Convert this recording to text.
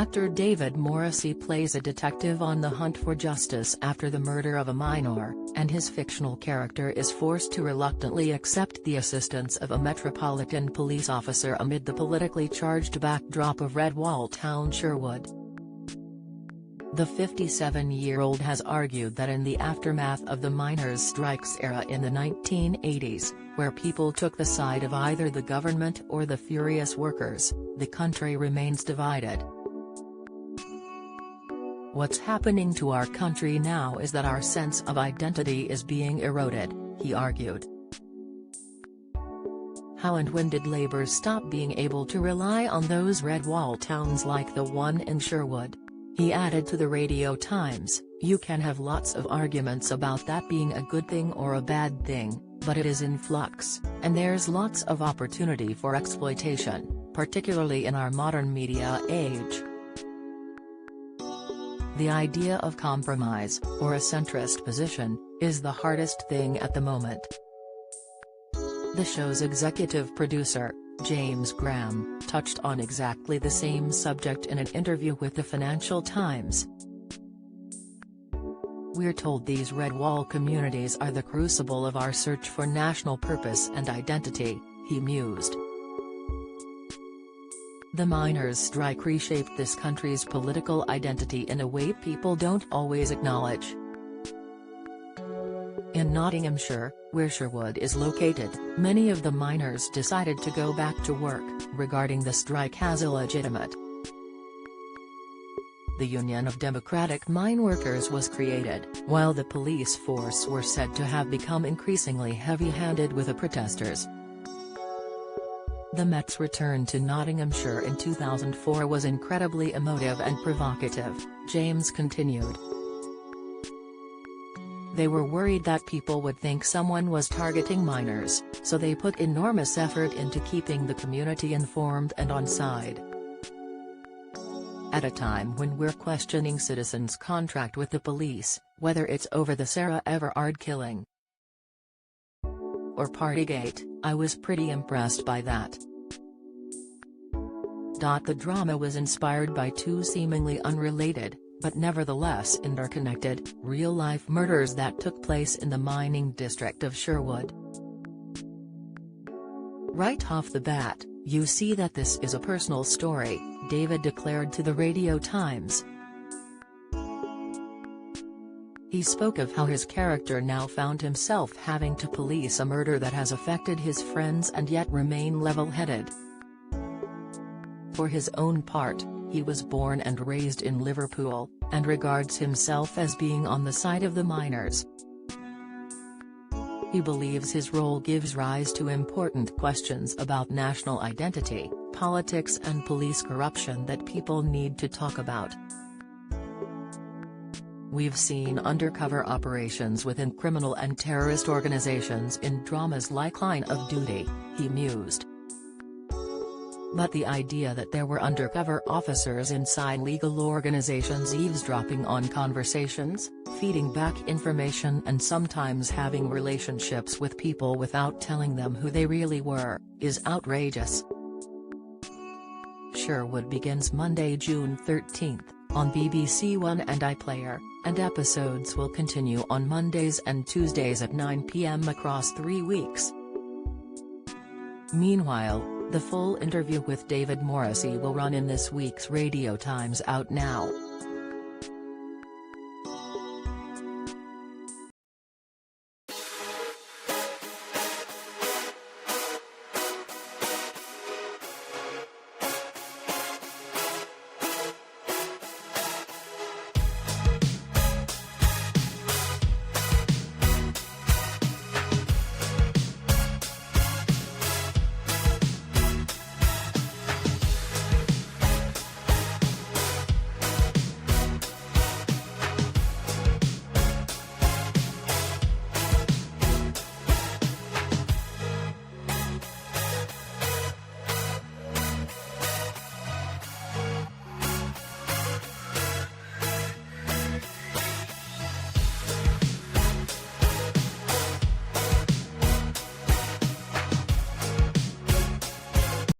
Actor David Morrissey plays a detective on the hunt for justice after the murder of a minor, and his fictional character is forced to reluctantly accept the assistance of a Metropolitan Police officer amid the politically charged backdrop of Redwall town Sherwood. The 57-year-old has argued that in the aftermath of the miners' strikes era in the 1980s, where people took the side of either the government or the furious workers, the country remains divided. "What's happening to our country now is that our sense of identity is being eroded," he argued. How and when did Labour stop being able to rely on those Redwall towns like the one in Sherwood? He added to the Radio Times, "You can have lots of arguments about that being a good thing or a bad thing, but it is in flux, and there's lots of opportunity for exploitation, particularly in our modern media age. The idea of compromise, or a centrist position, is the hardest thing at the moment." The show's executive producer, James Graham, touched on exactly the same subject in an interview with the Financial Times. "We're told these Redwall communities are the crucible of our search for national purpose and identity," he mused. "The miners' strike reshaped this country's political identity in a way people don't always acknowledge." In Nottinghamshire, where Sherwood is located, many of the miners decided to go back to work, regarding the strike as illegitimate. The Union of Democratic Mine Workers was created, while the police force were said to have become increasingly heavy-handed with the protesters. The Met's return to Nottinghamshire in 2004 was incredibly emotive and provocative, James continued. "They were worried that people would think someone was targeting miners, so they put enormous effort into keeping the community informed and on side. At a time when we're questioning citizens' contract with the police, whether it's over the Sarah Everard killing or Partygate, I was pretty impressed by that." The drama was inspired by two seemingly unrelated, but nevertheless interconnected, real-life murders that took place in the mining district of Sherwood. "Right off the bat, you see that this is a personal story," David declared to the Radio Times. He spoke of how his character now found himself having to police a murder that has affected his friends and yet remain level-headed. For his own part, he was born and raised in Liverpool, and regards himself as being on the side of the miners. He believes his role gives rise to important questions about national identity, politics and police corruption that people need to talk about. "We've seen undercover operations within criminal and terrorist organizations in dramas like Line of Duty," he mused. "But the idea that there were undercover officers inside legal organizations eavesdropping on conversations, feeding back information and sometimes having relationships with people without telling them who they really were, is outrageous." Sherwood begins Monday, June 13, on BBC One and iPlayer, and episodes will continue on Mondays and Tuesdays at 9 p.m. across 3 weeks. Meanwhile, the full interview with David Morrissey will run in this week's Radio Times Out Now.